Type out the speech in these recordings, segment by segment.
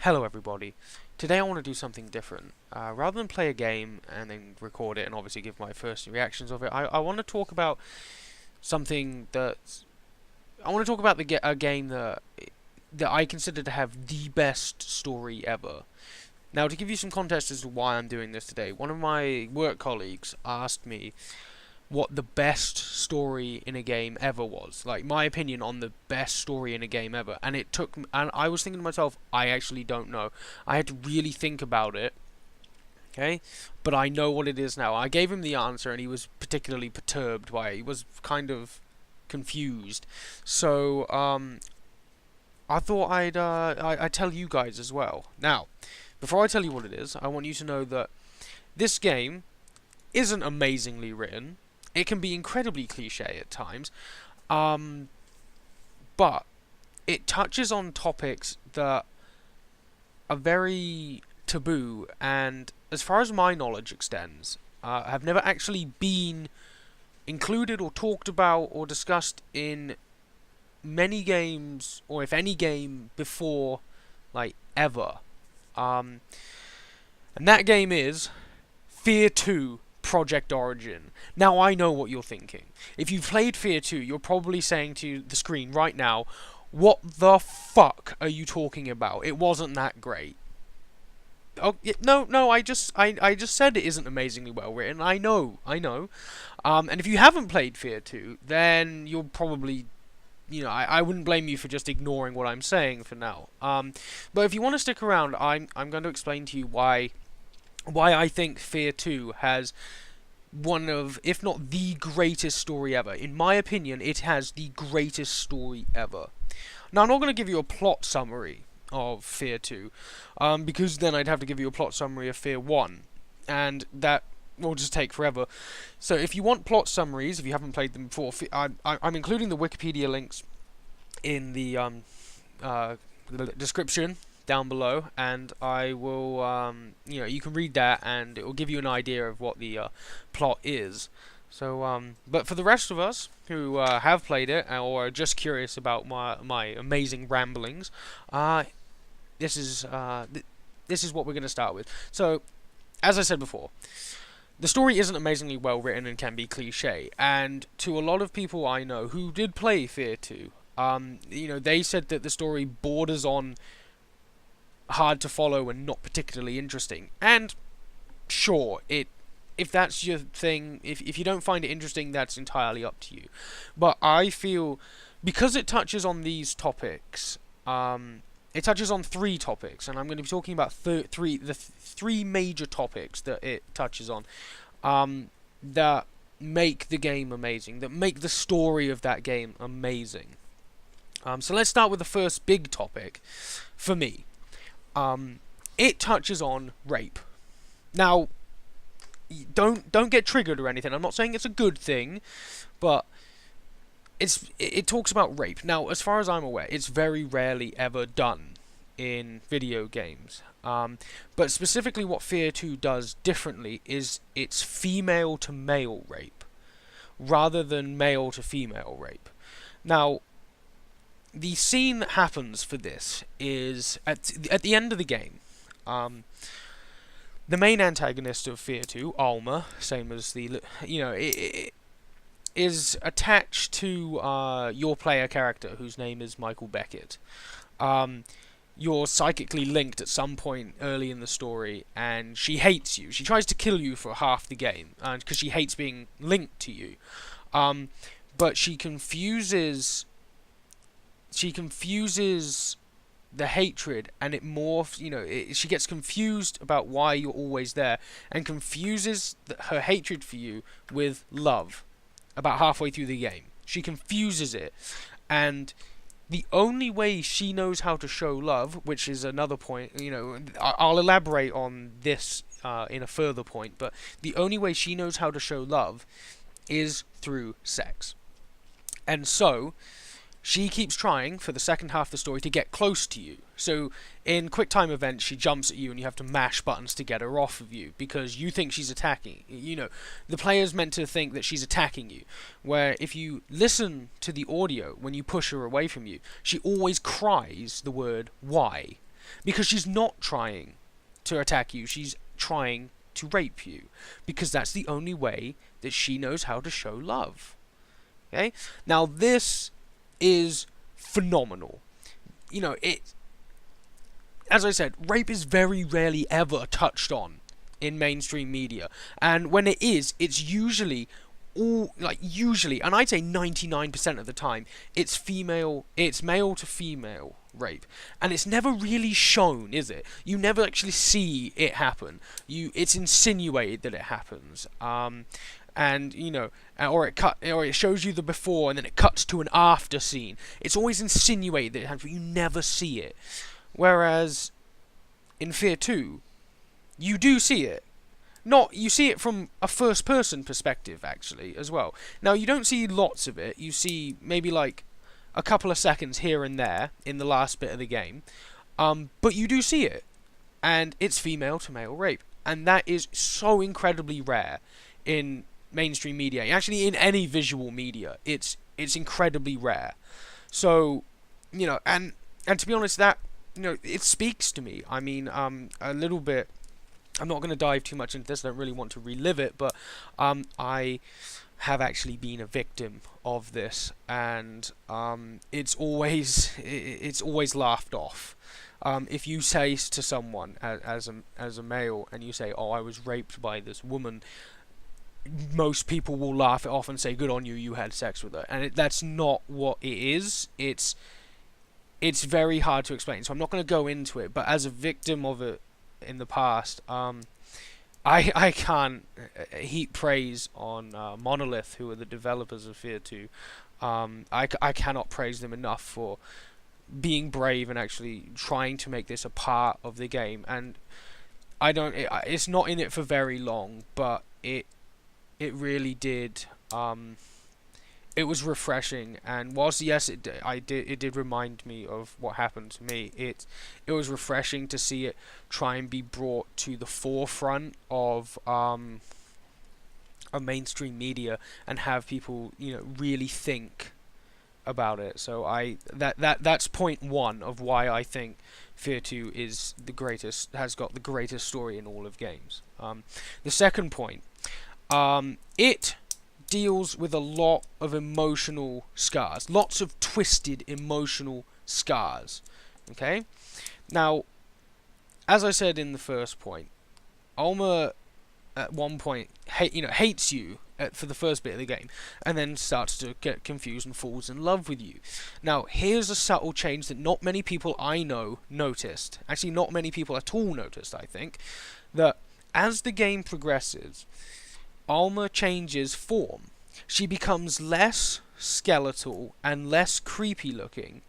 Hello everybody. Today I want to do something different. Rather than play a game and then record it and obviously give my first reactions of it, I want to talk about something that's... I want to talk about a game that I consider to have the best story ever. Now, to give you some context as to why I'm doing this today, one of my work colleagues asked me what the best story in a game ever was. Like, my opinion on the best story in a game ever. And and I was thinking to myself, I actually don't know. I had to really think about it. Okay? But I know what it is now. I gave him the answer and he was particularly perturbed by it. He was kind of confused. So, I thought I'd tell you guys as well. Now, before I tell you what it is, I want you to know that this game isn't amazingly written. It can be incredibly cliche at times, but it touches on topics that are very taboo and, as far as my knowledge extends, have never actually been included or talked about or discussed in many games, or if any game before, like, ever. And that game is FEAR2 Project Origin. Now, I know what you're thinking. If you've played FEAR2, you're probably saying to the screen right now, what the fuck are you talking about? It wasn't that great. Oh, no, I just said it isn't amazingly well written. I know. And if you haven't played FEAR2, then you're probably... I wouldn't blame you for just ignoring what I'm saying for now. But if you want to stick around, I'm going to explain to you why I think FEAR2 has one of, if not the greatest story ever. In my opinion, it has the greatest story ever. Now, I'm not going to give you a plot summary of FEAR2, because then I'd have to give you a plot summary of FEAR1, and that will just take forever. So if you want plot summaries, if you haven't played them before, I'm including the Wikipedia links in the description down below, and I will, you can read that, and it will give you an idea of what the plot is. So, but for the rest of us who have played it or are just curious about my amazing ramblings, this is what we're going to start with. So, as I said before, the story isn't amazingly well written and can be cliche, and to a lot of people I know who did play FEAR2, they said that the story borders on hard to follow and not particularly interesting. And sure, if that's your thing, if you don't find it interesting, that's entirely up to you. But I feel, because it touches on these topics, it touches on 3 topics, and I'm going to be talking about the 3 major topics that it touches on, that make the game amazing, that make the story of that game amazing. So let's start with the first big topic, for me. It touches on rape. Now, don't get triggered or anything. I'm not saying it's a good thing, but it talks about rape. Now, as far as I'm aware, it's very rarely ever done in video games. But specifically what FEAR2 does differently is it's female to male rape, rather than male to female rape. Now, the scene that happens for this is at the end of the game. The main antagonist of FEAR2, Alma, same as the it is attached to your player character, whose name is Michael Beckett. You're psychically linked at some point early in the story, and she hates you. She tries to kill you for half the game, because she hates being linked to you. But she confuses the hatred, and it morphs, she gets confused about why you're always there, and confuses her hatred for you with love about halfway through the game. She confuses it, and the only way she knows how to show love, which is another point, I'll elaborate on this in a further point, but the only way she knows how to show love is through sex. And so she keeps trying, for the second half of the story, to get close to you. So, in quick-time events, she jumps at you and you have to mash buttons to get her off of you, because you think she's attacking. The player's meant to think that she's attacking you. Where, if you listen to the audio when you push her away from you, she always cries the word, "why?" because she's not trying to attack you. She's trying to rape you, because that's the only way that she knows how to show love. Okay? Now this is phenomenal. You know, as I said, rape is very rarely ever touched on in mainstream media, and when it is, it's usually and I'd say 99% of the time, it's male to female rape, and it's never really shown, is it? You never actually see it happen. It's insinuated that it happens, and or it shows you the before, and then it cuts to an after scene. It's always insinuated that it happens, but you never see it. Whereas in Fear 2, you do see it. You see it from a first-person perspective, actually, as well. Now, you don't see lots of it. You see maybe like a couple of seconds here and there in the last bit of the game. But you do see it. And it's female-to-male rape. And that is so incredibly rare in mainstream media. Actually, in any visual media, it's incredibly rare. So, and to be honest, that, it speaks to me. I mean, a little bit... I'm not going to dive too much into this. I don't really want to relive it, but I have actually been a victim of this, and it's always laughed off. If you say to someone as a male, and you say, "Oh, I was raped by this woman," most people will laugh it off and say, "Good on you, you had sex with her," and that's not what it is. It's very hard to explain, so I'm not going to go into it. But as a victim of it in the past, I can't heap praise on Monolith, who are the developers of Fear 2. I cannot praise them enough for being brave and actually trying to make this a part of the game. And it's not in it for very long, but it really did. It was refreshing, and whilst yes, it did remind me of what happened to me. It was refreshing to see it try and be brought to the forefront of mainstream media, and have people really think about it. So that's point one of why I think Fear 2 is has got the greatest story in all of games. The second point, it deals with a lot of emotional scars, lots of twisted emotional scars. Okay, now, as I said in the first point, Alma at one point hates you for the first bit of the game, and then starts to get confused and falls in love with you. Now, here's a subtle change that not many people I know noticed. Actually, not many people at all noticed. I think that as the game progresses, Alma changes form. She becomes less skeletal and less creepy looking,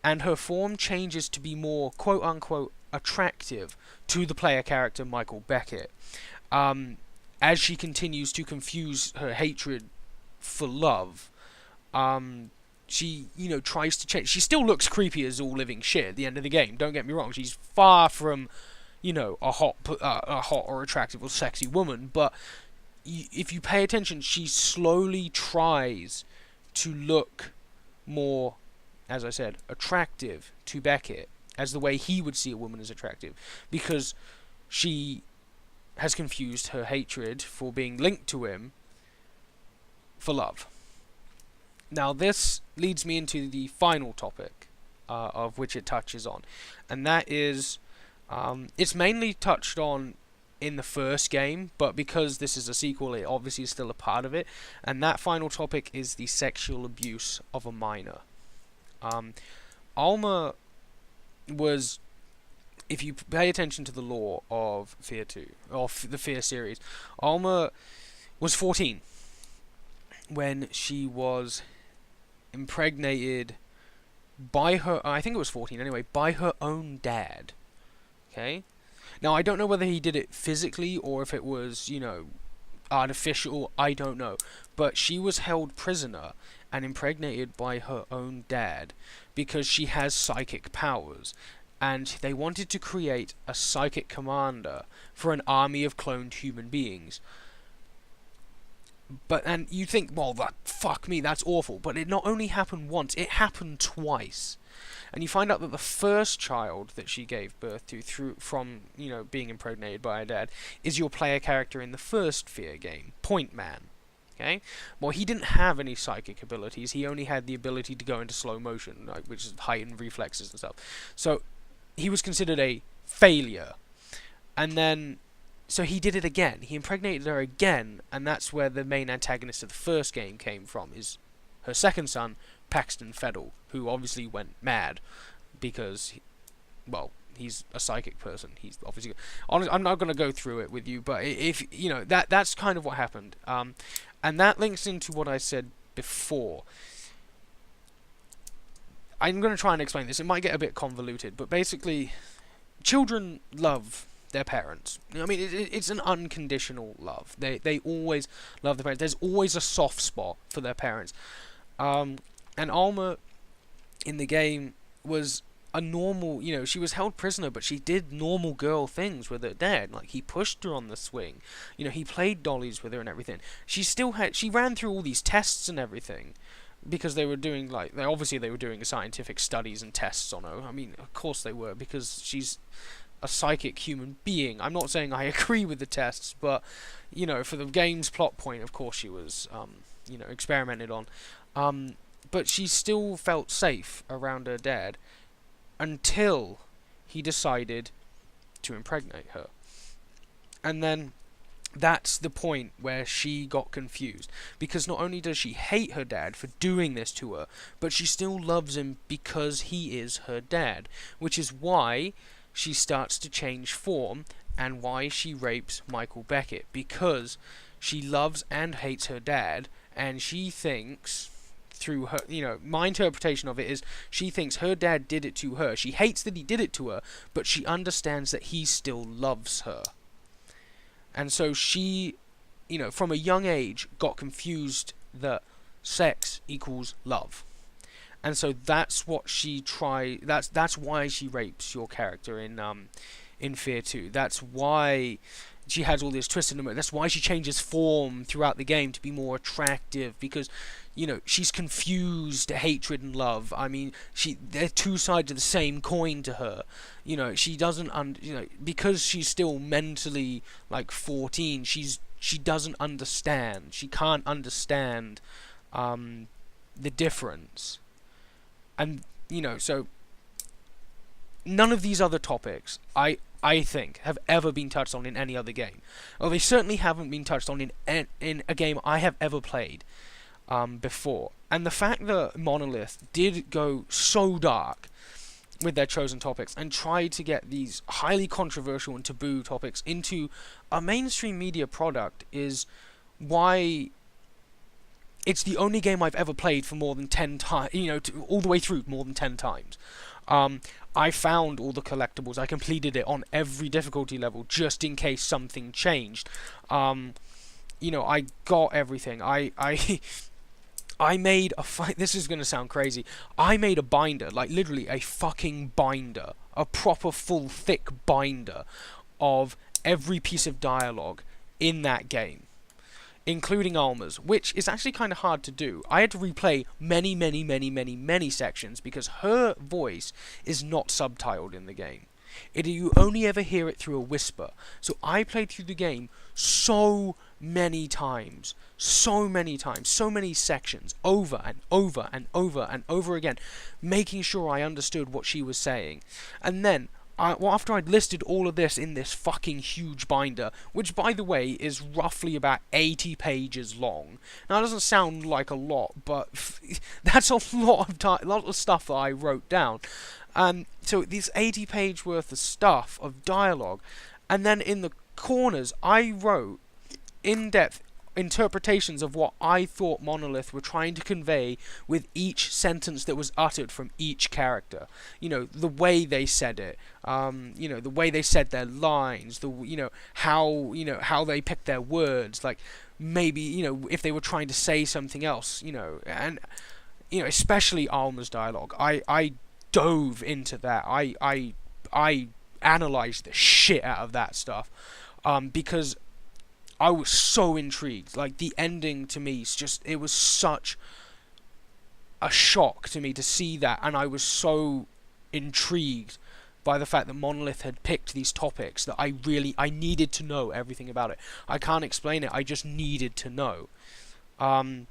and her form changes to be more quote-unquote attractive to the player character Michael Beckett, as she continues to confuse her hatred for love. She tries to change. She still looks creepy as all living shit at the end of the game, don't get me wrong. She's far from a hot or attractive or sexy woman, but if you pay attention, she slowly tries to look more, as I said, attractive to Beckett, as the way he would see a woman as attractive, because she has confused her hatred for being linked to him for love. Now, this leads me into the final topic of which it touches on, and that is, it's mainly touched on in the first game, but because this is a sequel, it obviously is still a part of it, and that final topic is the sexual abuse of a minor. Alma was, if you pay attention to the lore of Fear 2, or the Fear series, Alma was 14 when she was impregnated by I think it was 14 anyway, by her own dad. Okay? Now, I don't know whether he did it physically or if it was, artificial, I don't know. But she was held prisoner and impregnated by her own dad because she has psychic powers. And they wanted to create a psychic commander for an army of cloned human beings. And you think, well, fuck me, that's awful. But it not only happened once, it happened twice. and you find out that the first child that she gave birth to from being impregnated by her dad is your player character in the first Fear game, Point Man. Okay, well, he didn't have any psychic abilities. He only had the ability to go into slow motion, which is heightened reflexes and stuff. So he was considered a failure. And then, so he did it again. He impregnated her again, and that's where the main antagonist of the first game came from, is her second son, Paxton Fettle, who obviously went mad because, he's a psychic person. He's obviously... I'm not going to go through it with you, but if that's kind of what happened. And that links into what I said before. I'm going to try and explain this. It might get a bit convoluted, but basically, children love their parents. I mean, it's an unconditional love. They always love their parents. There's always a soft spot for their parents. And Alma, in the game, was a normal, she was held prisoner, but she did normal girl things with her dad. Like, he pushed her on the swing. He played dollies with her and everything. She ran through all these tests and everything, because they were doing, they were doing scientific studies and tests on her. I mean, of course they were, because she's a psychic human being. I'm not saying I agree with the tests, but, for the game's plot point, of course she was, experimented on. But she still felt safe around her dad, until he decided to impregnate her. And then that's the point where she got confused, because not only does she hate her dad for doing this to her, but she still loves him because he is her dad, which is why she starts to change form and why she rapes Michael Beckett, because she loves and hates her dad, and she thinks, through her, my interpretation of it is, she thinks her dad did it to her. She hates that he did it to her, but she understands that he still loves her. And so she, from a young age, got confused that sex equals love. And so that's what that's why she rapes your character in Fear 2. That's why she has all this twisted in her. That's why she changes form throughout the game to be more attractive, because she's confused hatred and love. I mean, they're two sides of the same coin to her. She doesn't because she's still mentally 14. She doesn't understand. She can't understand the difference. And so none of these other topics I think have ever been touched on in any other game. Well, they certainly haven't been touched on in a game I have ever played before. And the fact that Monolith did go so dark with their chosen topics and tried to get these highly controversial and taboo topics into a mainstream media product is why it's the only game I've ever played for more than 10 times, all the way through more than 10 times. I found all the collectibles. I completed it on every difficulty level just in case something changed. I got everything. I made a this is going to sound crazy. I made a binder, literally a fucking binder, a proper full thick binder of every piece of dialogue in that game, including Alma's, which is actually kind of hard to do. I had to replay many sections because her voice is not subtitled in the game. You only ever hear it through a whisper. So I played through the game so many times, so many sections, over and over and over and over again, making sure I understood what she was saying. And then, after I'd listed all of this in this fucking huge binder, which, by the way, is roughly about 80 pages long. Now, it doesn't sound like a lot, but that's a lot of stuff that I wrote down. So this 80-page worth of stuff, of dialogue, and then in the corners, I wrote in-depth interpretations of what I thought Monolith were trying to convey with each sentence that was uttered from each character. The way they said it, the way they said their lines, how they picked their words, maybe, if they were trying to say something else, and, especially Alma's dialogue. I dove into that. I analyzed the shit out of that stuff, because I was so intrigued. The ending to me is it was such a shock to me to see that, and I was so intrigued by the fact that Monolith had picked these topics that I needed to know everything about it. I can't explain it, I just needed to know. So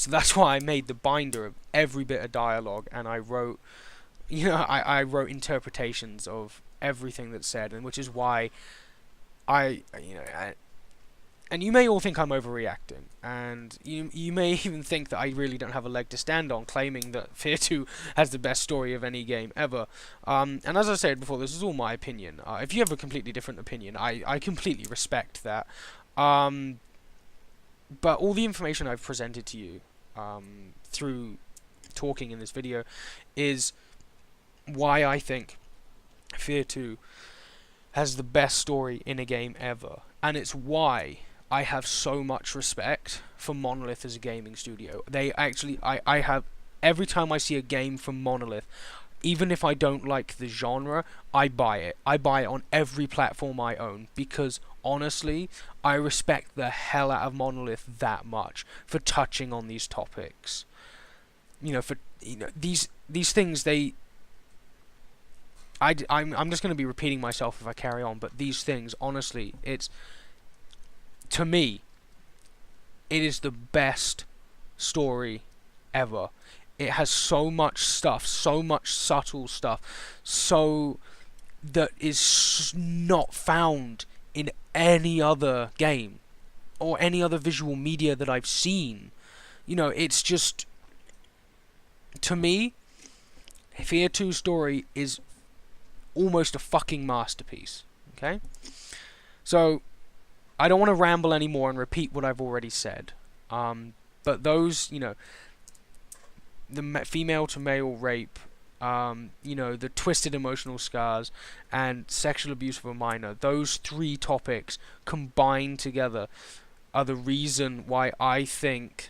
that's why I made the binder of every bit of dialogue, and I wrote, I wrote interpretations of everything that's said, and which is why and you may all think I'm overreacting, and you may even think that I really don't have a leg to stand on, claiming that Fear 2 has the best story of any game ever. And as I said before, this is all my opinion. If you have a completely different opinion, I completely respect that. But all the information I've presented to you through talking in this video is why I think Fear 2 has the best story in a game ever, and it's why I have so much respect for Monolith as a gaming studio. They actually, I have, every time I see a game from Monolith, even if I don't like the genre, I buy it. I buy it on every platform I own, because honestly, I respect the hell out of Monolith that much for touching on these topics. These things, I'm just going to be repeating myself if I carry on, but these things, honestly, to me, it is the best story ever. It has so much stuff, so much subtle stuff, so that is not found in any other game or any other visual media that I've seen. It's just, to me, Fear 2 story is almost a fucking masterpiece. Okay? So, I don't want to ramble anymore and repeat what I've already said. But those, the female to male rape, the twisted emotional scars, and sexual abuse of a minor, those three topics combined together are the reason why I think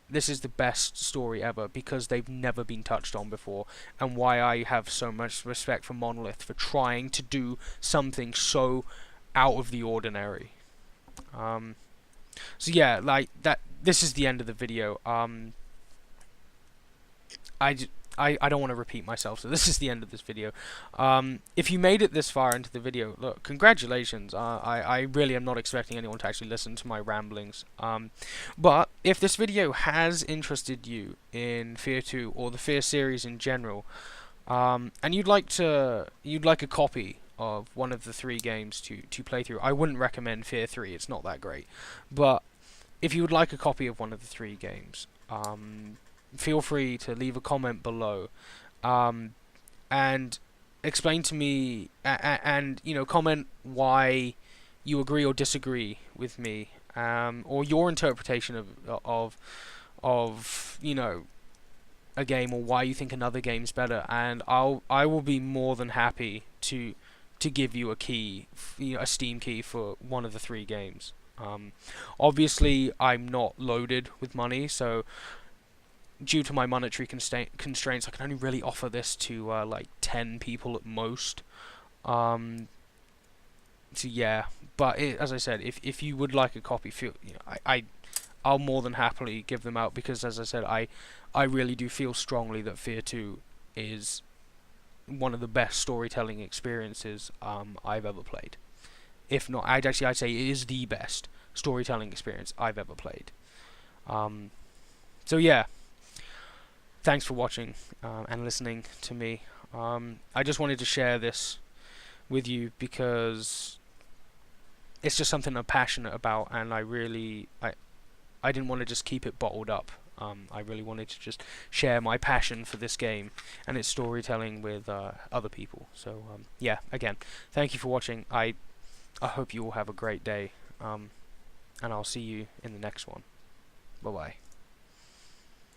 this is the best story ever, because they've never been touched on before, and why I have so much respect for Monolith for trying to do something so out of the ordinary. So yeah, like that. This is the end of the video. I don't want to repeat myself, so this is the end of this video. If you made it this far into the video, look, congratulations. I really am not expecting anyone to actually listen to my ramblings. But if this video has interested you in Fear 2 or the Fear series in general, and you'd like a copy of one of the 3 games to play through, I wouldn't recommend Fear 3. It's not that great. But if you would like a copy of one of the 3 games, feel free to leave a comment below, and explain to me, and comment why you agree or disagree with me, or your interpretation of a game, or why you think another game's better, and I will be more than happy to give you a key, a Steam key for one of the 3 games. Obviously, I'm not loaded with money, so due to my monetary constraints, I can only really offer this to like 10 people at most. So yeah, but as I said, if you would like a copy, I'll more than happily give them out, because as I said, I really do feel strongly that Fear 2 is one of the best storytelling experiences I've ever played. If not, I'd say it is the best storytelling experience I've ever played. So yeah, thanks for watching and listening to me. I just wanted to share this with you because it's just something I'm passionate about, and I didn't want to just keep it bottled up. I really wanted to just share my passion for this game and its storytelling with other people. So yeah, again, thank you for watching. I hope you all have a great day, and I'll see you in the next one. Bye bye.